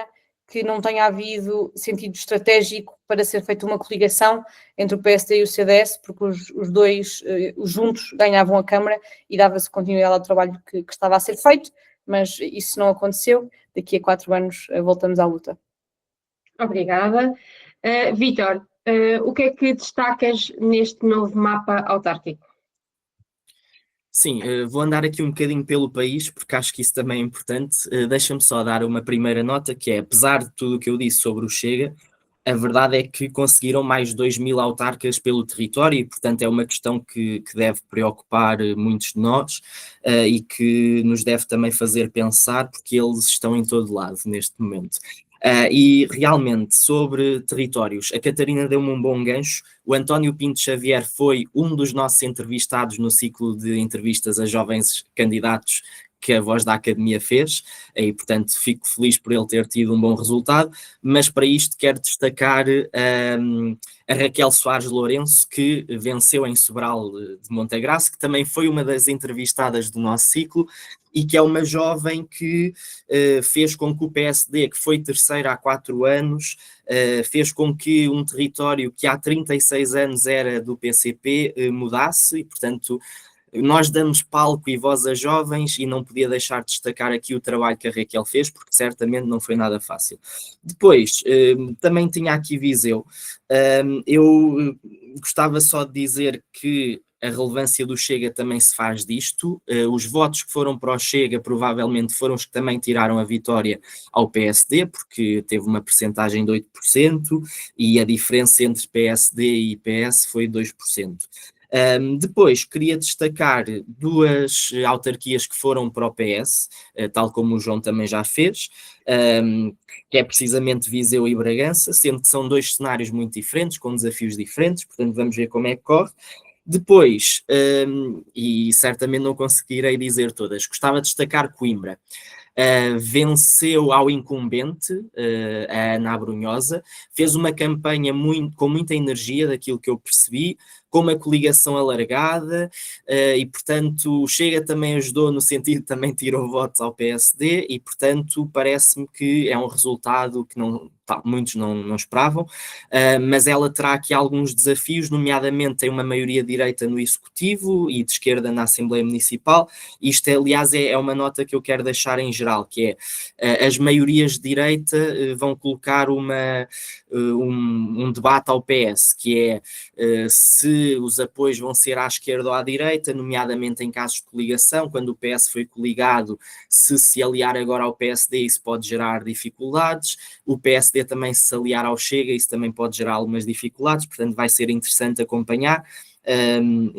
que não tenha havido sentido estratégico para ser feita uma coligação entre o PSD e o CDS, porque os dois juntos ganhavam a Câmara e dava-se continuidade ao trabalho que estava a ser feito, mas isso não aconteceu. Daqui a 4 anos voltamos à luta.
Obrigada. Vítor, o que é que destacas neste novo mapa autárquico?
Sim, vou andar aqui um bocadinho pelo país, porque acho que isso também é importante. Deixa-me só dar uma primeira nota, que é, apesar de tudo o que eu disse sobre o Chega, a verdade é que conseguiram mais de 2.000 autarcas pelo território e, portanto, é uma questão que deve preocupar muitos de nós e que nos deve também fazer pensar, porque eles estão em todo lado neste momento. E realmente, sobre territórios, a Catarina deu-me um bom gancho. O António Pinto Xavier foi um dos nossos entrevistados no ciclo de entrevistas a jovens candidatos que a Voz da Academia fez, e portanto fico feliz por ele ter tido um bom resultado, mas para isto quero destacar a Raquel Soares Lourenço, que venceu em Sobral de Montagraça, que também foi uma das entrevistadas do nosso ciclo, e que é uma jovem que fez com que o PSD, que foi terceiro há 4 anos, fez com que um território que há 36 anos era do PCP mudasse, e portanto nós damos palco e voz a jovens e não podia deixar de destacar aqui o trabalho que a Raquel fez, porque certamente não foi nada fácil. Depois, também tinha aqui Viseu. Eu gostava só de dizer que a relevância do Chega também se faz disto. Os votos que foram para o Chega provavelmente foram os que também tiraram a vitória ao PSD, porque teve uma percentagem de 8% e a diferença entre PSD e PS foi 2%. Depois, queria destacar 2 autarquias que foram para o PS, tal como o João também já fez, que é precisamente Viseu e Bragança, sendo que são 2 cenários muito diferentes, com desafios diferentes, portanto vamos ver como é que corre. Depois, e certamente não conseguirei dizer todas, gostava de destacar Coimbra. Venceu ao incumbente, a Ana Abrunhosa, fez uma campanha com muita energia, daquilo que eu percebi, com uma coligação alargada, e portanto o Chega também ajudou, no sentido que também tirou votos ao PSD, e portanto parece-me que é um resultado que muitos não esperavam, mas ela terá aqui alguns desafios, nomeadamente tem uma maioria de direita no Executivo e de esquerda na Assembleia Municipal. Isto, aliás, é uma nota que eu quero deixar em geral, que é as maiorias de direita vão colocar um debate ao PS, que é se os apoios vão ser à esquerda ou à direita, nomeadamente em casos de coligação, quando o PS foi coligado, se aliar agora ao PSD, isso pode gerar dificuldades. O PSD também se aliar ao Chega, isso também pode gerar algumas dificuldades, portanto vai ser interessante acompanhar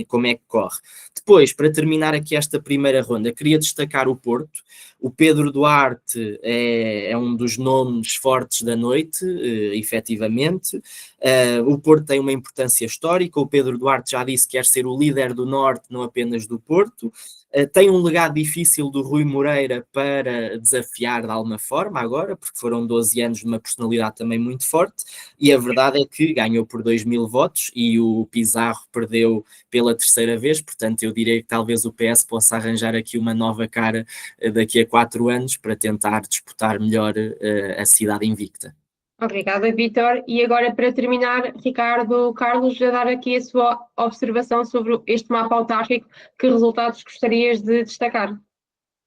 como é que corre. Depois, para terminar aqui esta primeira ronda, queria destacar o Porto. O Pedro Duarte é um dos nomes fortes da noite, efetivamente. O Porto tem uma importância histórica, o Pedro Duarte já disse que quer ser o líder do Norte, não apenas do Porto. Tem um legado difícil do Rui Moreira para desafiar de alguma forma agora, porque foram 12 anos de uma personalidade também muito forte, e a verdade é que ganhou por 2.000 votos e o Pizarro perdeu pela 3ª vez, portanto eu diria que talvez o PS possa arranjar aqui uma nova cara daqui a 4 anos para tentar disputar melhor a cidade invicta.
Obrigada, Vítor. E agora, para terminar, Ricardo Carlos, a dar aqui a sua observação sobre este mapa autárquico, que resultados gostarias de destacar?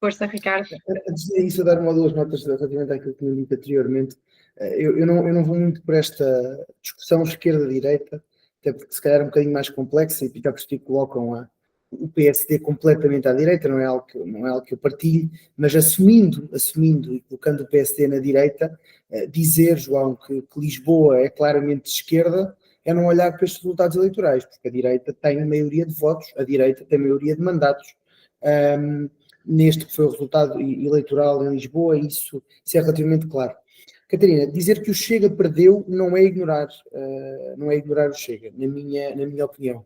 Força, Ricardo.
Antes disso, eu dar 1 ou 2 notas relativamente àquilo que tinha dito anteriormente. Eu não vou muito por esta discussão esquerda-direita, até porque se calhar é um bocadinho mais complexa, e Peter Castilho colocam o PSD completamente à direita, não é algo que eu partilho, mas assumindo e colocando o PSD na direita, dizer, João, que Lisboa é claramente de esquerda, é não olhar para estes resultados eleitorais, porque a direita tem maioria de votos, a direita tem maioria de mandatos. Neste que foi o resultado eleitoral em Lisboa, isso é relativamente claro. Catarina, dizer que o Chega perdeu não é ignorar o Chega, na minha opinião.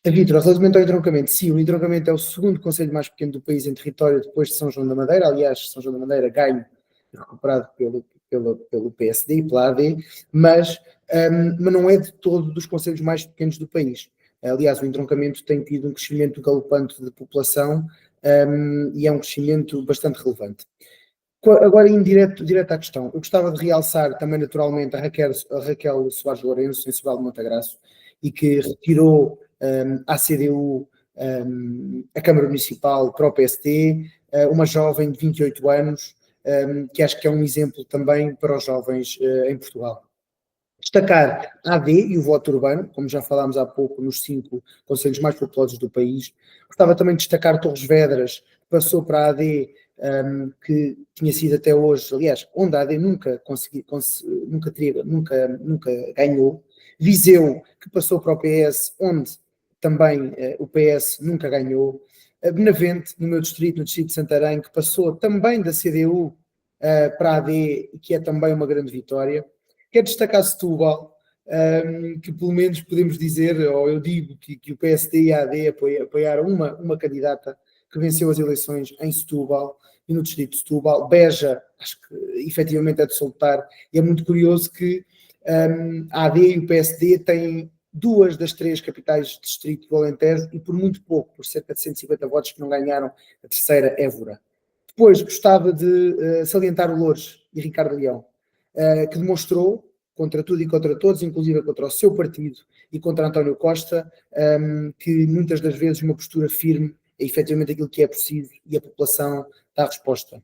Vítor, relativamente ao entroncamento, sim, o entroncamento é o 2º concelho mais pequeno do país em território depois de São João da Madeira. Aliás, São João da Madeira ganho e recuperado pelo PSD e pela AD, mas não é de todo dos concelhos mais pequenos do país. Aliás, o entroncamento tem tido um crescimento galopante de população e é um crescimento bastante relevante. Agora, direto à questão, eu gostava de realçar também naturalmente a Raquel Soares Lourenço, em Sobral de Montagraço, e que retirou à CDU a Câmara Municipal para o PSD, uma jovem de 28 anos, que acho que é um exemplo também para os jovens em Portugal. Destacar a AD e o voto urbano, como já falámos há pouco, nos 5 concelhos mais populosos do país. Gostava também de destacar Torres Vedras, que passou para a AD, que tinha sido até hoje, aliás, onde a AD nunca ganhou. Viseu, que passou para o PS, onde também o PS nunca ganhou. Benavente, no meu distrito, no distrito de Santarém, que passou também da CDU para a AD, que é também uma grande vitória. Quero destacar Setúbal, que pelo menos podemos dizer, ou eu digo, que o PSD e a AD apoiaram uma candidata que venceu as eleições em Setúbal e no distrito de Setúbal. Beja, acho que efetivamente é de salutar, e é muito curioso que a AD e o PSD têm 2 das 3 capitais de distrito do Alentejo e por muito pouco, por cerca de 150 votos, que não ganharam a terceira, Évora. Depois gostava de salientar o Loures e Ricardo Leão, que demonstrou, contra tudo e contra todos, inclusive contra o seu partido e contra António Costa, que muitas das vezes uma postura firme é efetivamente aquilo que é preciso e a população dá resposta.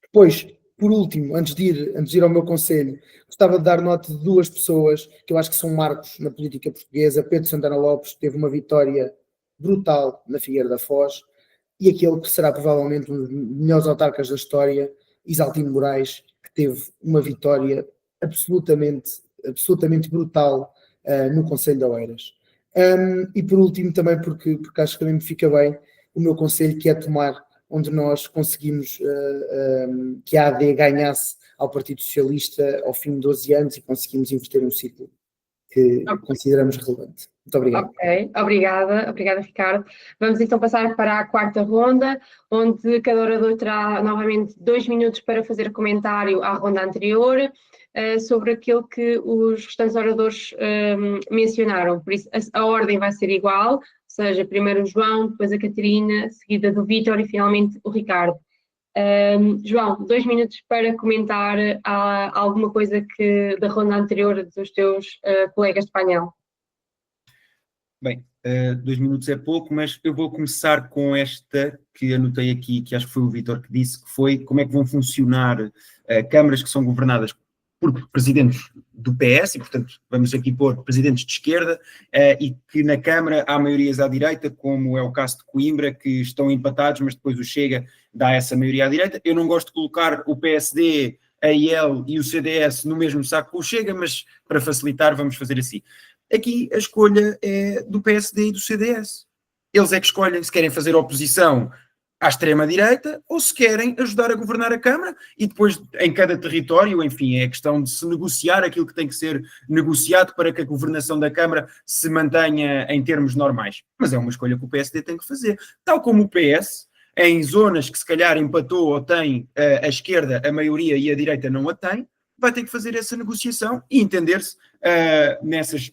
Depois, por último, antes de ir ao meu conselho, gostava de dar nota de 2 pessoas que eu acho que são marcos na política portuguesa. Pedro Santana Lopes teve uma vitória brutal na Figueira da Foz, e aquele que será provavelmente um dos melhores autarcas da história, Isaltino Moraes, que teve uma vitória absolutamente brutal no Conselho de Oeiras. E por último também, porque acho que também me fica bem, o meu conselho, que é Tomar, onde nós conseguimos que a AD ganhasse ao Partido Socialista ao fim de 12 anos e conseguimos inverter um ciclo que consideramos relevante. Muito obrigado.
Ok, obrigada Ricardo. Vamos então passar para a 4ª ronda, onde cada orador terá novamente 2 minutos para fazer comentário à ronda anterior sobre aquilo que os restantes oradores mencionaram. Por isso, a ordem vai ser igual, ou seja, primeiro o João, depois a Catarina, seguida do Vítor e finalmente o Ricardo. João, 2 minutos para comentar alguma coisa da ronda anterior dos teus colegas de painel.
Bem, 2 minutos é pouco, mas eu vou começar com esta que anotei aqui, que acho que foi o Vítor que disse, que foi como é que vão funcionar câmaras que são governadas por presidentes do PS, e portanto vamos aqui pôr presidentes de esquerda, e que na Câmara há maiorias à direita, como é o caso de Coimbra, que estão empatados, mas depois o Chega dá essa maioria à direita. Eu não gosto de colocar o PSD, a IEL e o CDS no mesmo saco com o Chega, mas para facilitar vamos fazer assim. Aqui a escolha é do PSD e do CDS. Eles é que escolhem se querem fazer oposição à extrema-direita ou se querem ajudar a governar a Câmara, e depois em cada território, enfim, é questão de se negociar aquilo que tem que ser negociado para que a governação da Câmara se mantenha em termos normais. Mas é uma escolha que o PSD tem que fazer. Tal como o PS, em zonas que se calhar empatou ou tem a esquerda a maioria e a direita não a tem, vai ter que fazer essa negociação e entender-se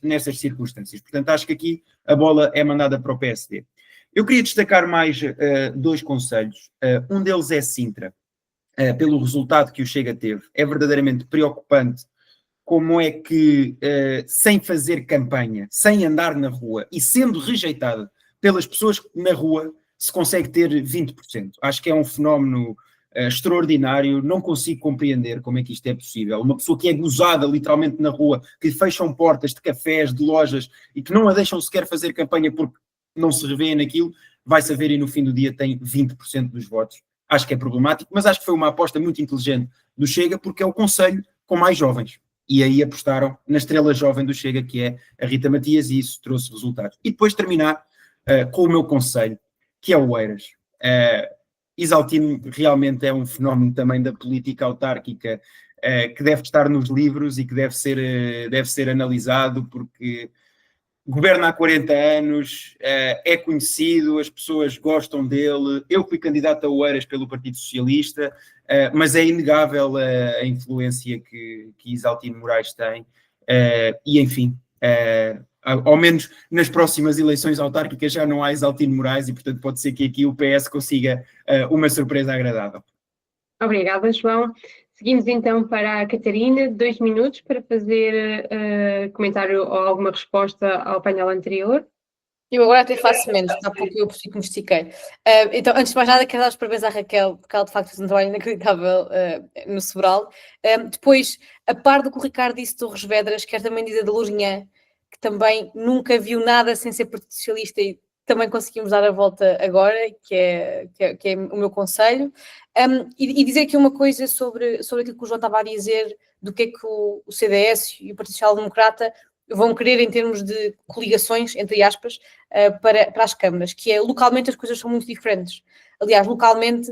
nessas circunstâncias. Portanto, acho que aqui a bola é mandada para o PSD. Eu queria destacar mais 2 conselhos. Um deles é Sintra, pelo resultado que o Chega teve. É verdadeiramente preocupante como é que, sem fazer campanha, sem andar na rua e sendo rejeitada pelas pessoas na rua, se consegue ter 20%. Acho que é um fenómeno extraordinário, não consigo compreender como é que isto é possível. Uma pessoa que é gozada literalmente na rua, que lhe fecham portas de cafés, de lojas e que não a deixam sequer fazer campanha porque não se revê naquilo, vai saber e no fim do dia tem 20% dos votos. Acho que é problemático, mas acho que foi uma aposta muito inteligente do Chega, porque é o conselho com mais jovens. E aí apostaram na estrela jovem do Chega, que é a Rita Matias, e isso trouxe resultados. E depois terminar com o meu conselho, que é o Oeiras. Isaltino realmente é um fenómeno também da política autárquica que deve estar nos livros e que deve ser analisado, porque governa há 40 anos, é conhecido, as pessoas gostam dele. Eu fui candidato a Oeiras pelo Partido Socialista, mas é inegável a influência que Isaltino Moraes tem. E, enfim, ao menos nas próximas eleições autárquicas já não há Isaltino Moraes e, portanto, pode ser que aqui o PS consiga uma surpresa agradável.
Obrigada, João. Seguimos então para a Catarina, 2 minutos para fazer comentário ou alguma resposta ao painel anterior.
Eu agora até faço menos, há pouco eu percebi que me estiquei. Então, antes de mais nada, quero dar os parabéns à Raquel, porque ela de facto fez um trabalho inacreditável no Sobral. Depois, a par do que o Ricardo disse do Torres Vedras, quero também dizer da Lourinhã, que também nunca viu nada sem ser Partido Socialista e também conseguimos dar a volta agora, que é o meu conselho. E dizer aqui uma coisa sobre aquilo que o João estava a dizer, do que é que o CDS e o Partido Social Democrata vão querer em termos de coligações, entre aspas, para as câmaras, que é, localmente as coisas são muito diferentes. Aliás, localmente,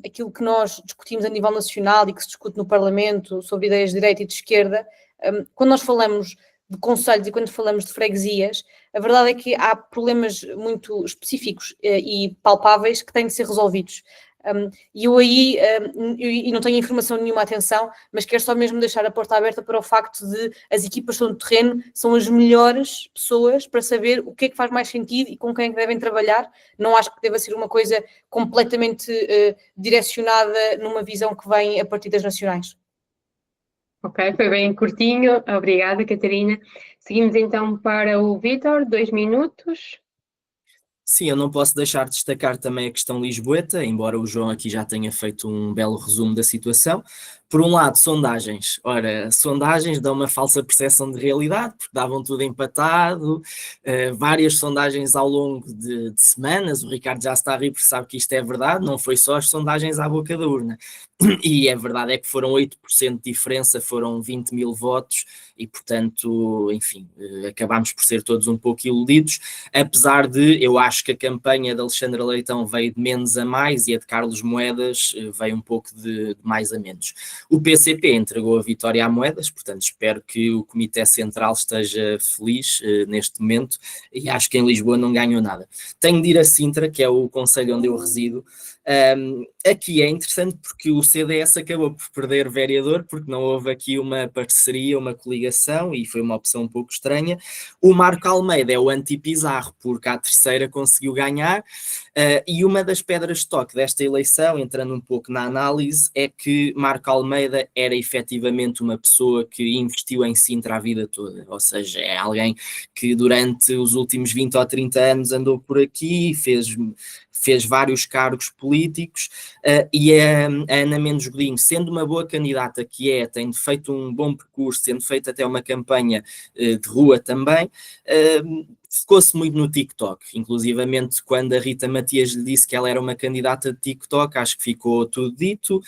aquilo que nós discutimos a nível nacional e que se discute no Parlamento sobre ideias de direita e de esquerda, quando nós falamos de concelhos e quando falamos de freguesias, a verdade é que há problemas muito específicos e palpáveis que têm de ser resolvidos. E eu aí, e não tenho informação nenhuma, atenção, mas quero só mesmo deixar a porta aberta para o facto de as equipas que estão no terreno são as melhores pessoas para saber o que é que faz mais sentido e com quem é que devem trabalhar. Não acho que deva ser uma coisa completamente direcionada numa visão que vem a partir das nacionais.
Ok, foi bem curtinho. Obrigada, Catarina. Seguimos então para o Vítor, 2 minutos.
Sim, eu não posso deixar de destacar também a questão lisboeta, embora o João aqui já tenha feito um belo resumo da situação. Por um lado, sondagens. Ora, sondagens dão uma falsa percepção de realidade, porque davam tudo empatado, várias sondagens ao longo de semanas, o Ricardo já está a rir porque sabe que isto é verdade, não foi só as sondagens à boca da urna. E a verdade é que foram 8% de diferença, foram 20 mil votos, e portanto, enfim, acabámos por ser todos um pouco iludidos, apesar de, eu acho que a campanha de Alexandre Leitão veio de menos a mais e a de Carlos Moedas veio um pouco de mais a menos. O PCP entregou a vitória a Moedas, portanto espero que o Comitê Central esteja feliz neste momento, e acho que em Lisboa não ganhou nada. Tenho de ir a Sintra, que é o concelho onde eu resido. Aqui é interessante porque o CDS acabou por perder vereador, porque não houve aqui uma parceria, uma coligação, e foi uma opção um pouco estranha. O Marco Almeida é o anti-Pizarro, porque à terceira conseguiu ganhar, e uma das pedras de toque desta eleição, entrando um pouco na análise, é que Marco Almeida era efetivamente uma pessoa que investiu em Sintra a vida toda, ou seja, é alguém que durante os últimos 20 ou 30 anos andou por aqui, fez vários cargos políticos, e a Ana Mendes Godinho, sendo uma boa candidata que tem feito um bom percurso, tendo feito até uma campanha de rua também, focou-se muito no TikTok, inclusivamente quando a Rita Matias lhe disse que ela era uma candidata de TikTok, acho que ficou tudo dito,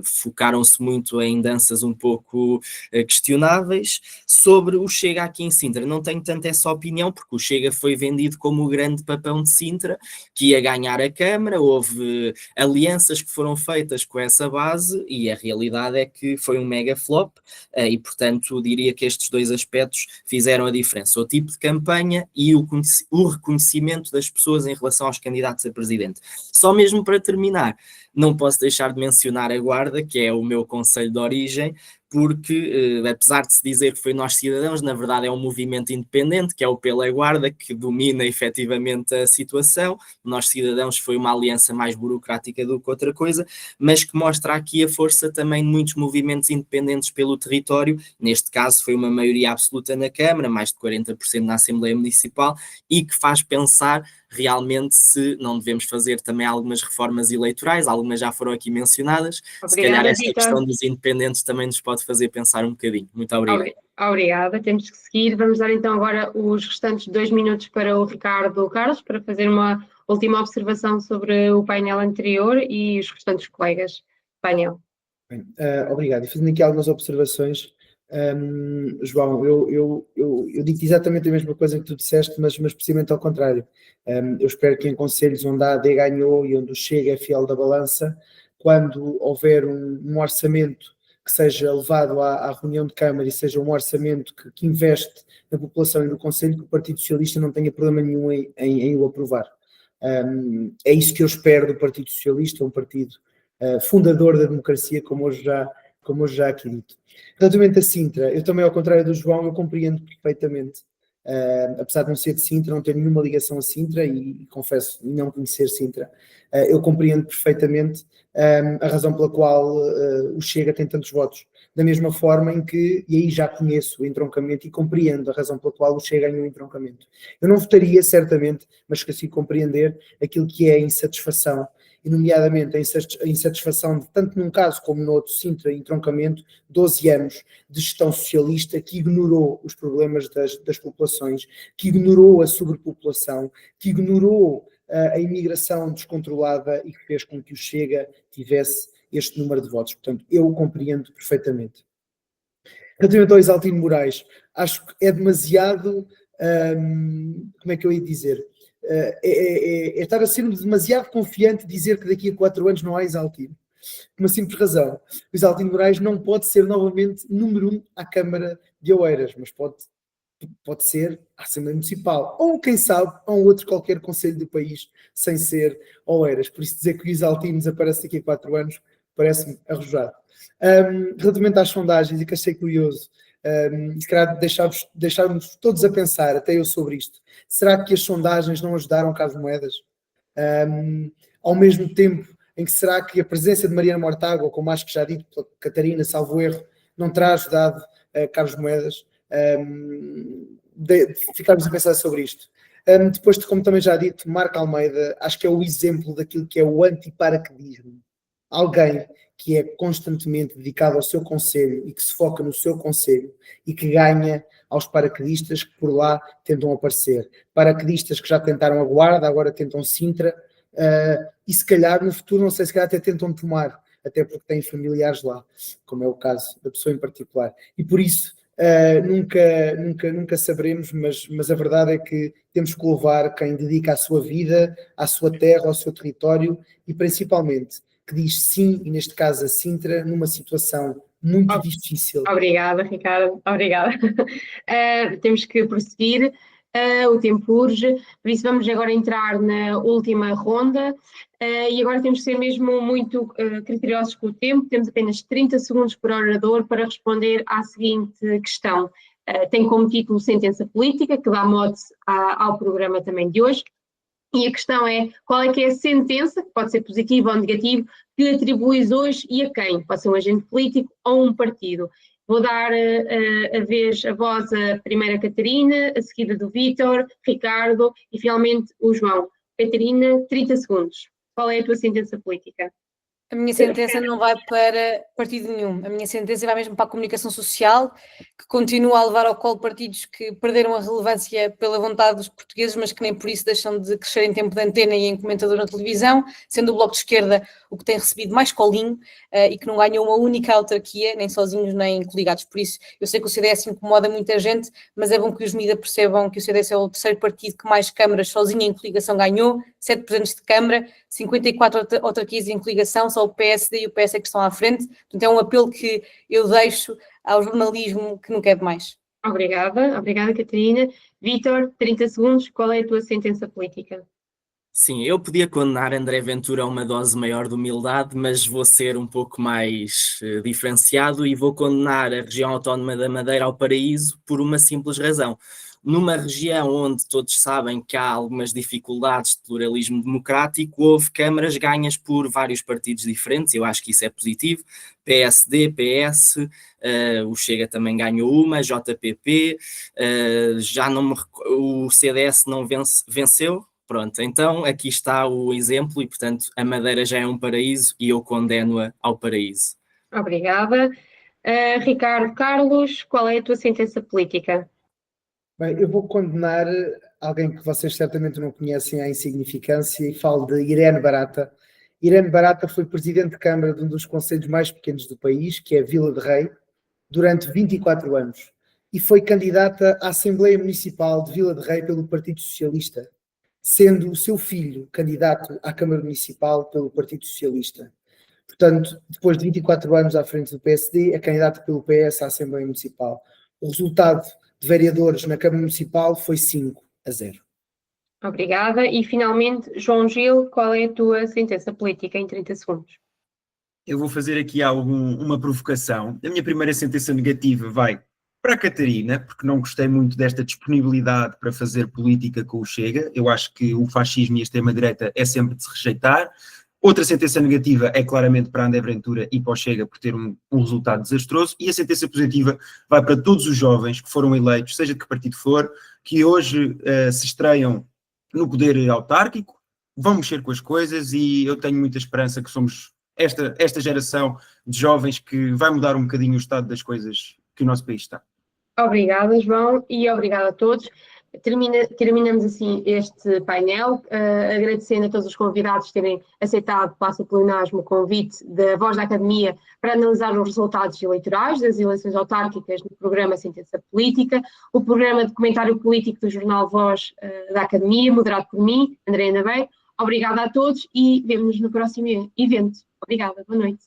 focaram-se muito em danças um pouco questionáveis. Sobre o Chega aqui em Sintra, não tenho tanto essa opinião, porque o Chega foi vendido como o grande papão de Sintra, que ia ganhar a Câmara, houve alianças que foram feitas com essa base, e a realidade é que foi um mega flop, e portanto diria que estes dois aspectos fizeram a diferença, o tipo de campanha e o reconhecimento das pessoas em relação aos candidatos a presidente. Só mesmo para terminar, não posso deixar de mencionar a Guarda, que é o meu concelho de origem, porque apesar de se dizer que foi Nós Cidadãos, na verdade é um movimento independente, que é o Pela Guarda, que domina efetivamente a situação. Nós Cidadãos foi uma aliança mais burocrática do que outra coisa, mas que mostra aqui a força também de muitos movimentos independentes pelo território. Neste caso foi uma maioria absoluta na Câmara, mais de 40% na Assembleia Municipal, e que faz pensar realmente se não devemos fazer também algumas reformas eleitorais, algumas já foram aqui mencionadas.
Obrigada,
se calhar esta
Rita.
questão dos independentes também nos pode fazer pensar um bocadinho. Muito obrigado.
Obrigada, temos que seguir. Vamos dar então agora os restantes 2 minutos para o Ricardo Carlos, para fazer uma última observação sobre o painel anterior e os restantes colegas do painel.
Bem, obrigado. E fazendo aqui algumas observações, João, eu digo exatamente a mesma coisa que tu disseste, mas precisamente ao contrário. Eu espero que em concelhos onde a AD ganhou e onde o Chega é fiel da balança, quando houver um orçamento que seja levado à reunião de Câmara e seja um orçamento que investe na população e no concelho, que o Partido Socialista não tenha problema nenhum em o aprovar. É isso que eu espero do Partido Socialista, um partido fundador da democracia, como hoje já aqui dito. Relativamente a Sintra, eu também, ao contrário do João, eu compreendo perfeitamente, apesar de não ser de Sintra, não ter nenhuma ligação a Sintra e confesso não conhecer Sintra, eu compreendo perfeitamente a razão pela qual o Chega tem tantos votos. Da mesma forma em que, e aí já conheço o entroncamento e compreendo a razão pela qual o Chega ganhou o entroncamento. Eu não votaria, certamente, mas consigo compreender aquilo que é a insatisfação, e nomeadamente a insatisfação de, tanto num caso como no outro, Sintra, entroncamento, 12 anos de gestão socialista que ignorou os problemas das populações, que ignorou a sobrepopulação, que ignorou a imigração descontrolada e que fez com que o Chega tivesse este número de votos. Portanto, eu o compreendo perfeitamente. Relativamente ao Isaltino Moraes, acho que é demasiado, como é que eu ia dizer, é estar a ser demasiado confiante dizer que daqui a 4 anos não há Isaltino. Por uma simples razão, o Isaltino Moraes não pode ser novamente número 1 à Câmara de Oeiras, mas pode pode ser a Assembleia Municipal, ou quem sabe, a um outro qualquer conselho do país, sem ser Oeiras. Por isso dizer que o Isaltino desaparece daqui a 4 anos parece-me arrojado. Relativamente às sondagens, e que achei curioso, se calhar deixarmos todos a pensar, até eu, sobre isto. Será que as sondagens não ajudaram Carlos Moedas? Ao mesmo tempo em que será que a presença de Mariana Mortágua, como acho que já dito pela Catarina, salvo erro, não terá ajudado Carlos Moedas? Ficarmos a pensar sobre isto. Depois, como também já dito, Marco Almeida, acho que é o exemplo daquilo que é o antiparaquedismo. Alguém que é constantemente dedicado ao seu conselho e que se foca no seu conselho e que ganha aos paraquedistas que por lá tentam aparecer. Paraquedistas que já tentaram a Guarda, agora tentam Sintra, e se calhar no futuro, não sei, se calhar até tentam Tomar, até porque têm familiares lá, como é o caso da pessoa em particular. E por isso, nunca saberemos, mas a verdade é que temos que louvar quem dedica a sua vida, à sua terra, ao seu território e principalmente que diz sim, e neste caso a Sintra, numa situação muito difícil.
Obrigada, Ricardo. Obrigada. Temos que prosseguir. O tempo urge, por isso vamos agora entrar na última ronda e agora temos que ser mesmo muito criteriosos com o tempo. Temos apenas 30 segundos por orador para responder à seguinte questão. Tem como título Sentença Política, que dá mote ao programa também de hoje. E a questão é, qual é que é a sentença, que pode ser positiva ou negativa, que atribuis hoje e a quem? Pode ser um agente político ou um partido. Vou dar a voz à primeira Catarina, a seguida do Vítor, Ricardo e finalmente o João. Catarina, 30 segundos. Qual é a tua sentença política?
A minha sentença não vai para partido nenhum. A minha sentença vai mesmo para a comunicação social, que continua a levar ao colo partidos que perderam a relevância pela vontade dos portugueses, mas que nem por isso deixam de crescer em tempo de antena e em comentador na televisão, sendo o Bloco de Esquerda o que tem recebido mais colinho e que não ganhou uma única autarquia, nem sozinhos nem coligados. Por isso, eu sei que o CDS incomoda muita gente, mas é bom que os mídias percebam que o CDS é o terceiro partido que mais câmaras sozinho em coligação ganhou, 7 presidentes de Câmara, 54 autarquias em coligação, só o PSD e o PS é que estão à frente. Portanto, é um apelo que eu deixo ao jornalismo que não quer mais.
Obrigada, Catarina. Vítor, 30 segundos, qual é a tua sentença política?
Sim, eu podia condenar André Ventura a uma dose maior de humildade, mas vou ser um pouco mais diferenciado e vou condenar a região autónoma da Madeira ao paraíso por uma simples razão. Numa região onde todos sabem que há algumas dificuldades de pluralismo democrático, houve câmaras ganhas por vários partidos diferentes, eu acho que isso é positivo, PSD, PS, o Chega também ganhou uma, JPP, o CDS não venceu. Pronto, então aqui está o exemplo e, portanto, a Madeira já é um paraíso e eu condeno-a ao paraíso.
Obrigada. Ricardo Carlos, qual é a tua sentença política?
Bem, eu vou condenar alguém que vocês certamente não conhecem à insignificância e falo de Irene Barata. Irene Barata foi presidente de Câmara de um dos concelhos mais pequenos do país, que é Vila de Rei, durante 24 anos. E foi candidata à Assembleia Municipal de Vila de Rei pelo Partido Socialista, sendo o seu filho candidato à Câmara Municipal pelo Partido Socialista. Portanto, depois de 24 anos à frente do PSD, é candidato pelo PS à Assembleia Municipal. O resultado de vereadores na Câmara Municipal foi 5-0.
Obrigada. E, finalmente, João Gil, qual é a tua sentença política em 30 segundos?
Eu vou fazer aqui uma provocação. A minha primeira sentença negativa vai para a Catarina, porque não gostei muito desta disponibilidade para fazer política com o Chega. Eu acho que o fascismo e a extrema-direita é sempre de se rejeitar. Outra sentença negativa é claramente para André Ventura e para o Chega por ter um resultado desastroso. E a sentença positiva vai para todos os jovens que foram eleitos, seja de que partido for, que hoje se estreiam no poder autárquico, vão mexer com as coisas e eu tenho muita esperança que somos esta geração de jovens que vai mudar um bocadinho o estado das coisas que o nosso país está.
Obrigada, João, e obrigada a todos. Terminamos assim este painel, agradecendo a todos os convidados terem aceitado, passo pelo pleonasmo, o convite da Voz da Academia para analisar os resultados eleitorais das eleições autárquicas no programa Sentença Política, o programa de comentário político do jornal Voz da Academia, moderado por mim, Andréa Nabeiro. Obrigada a todos e vemo-nos no próximo evento. Obrigada, boa noite.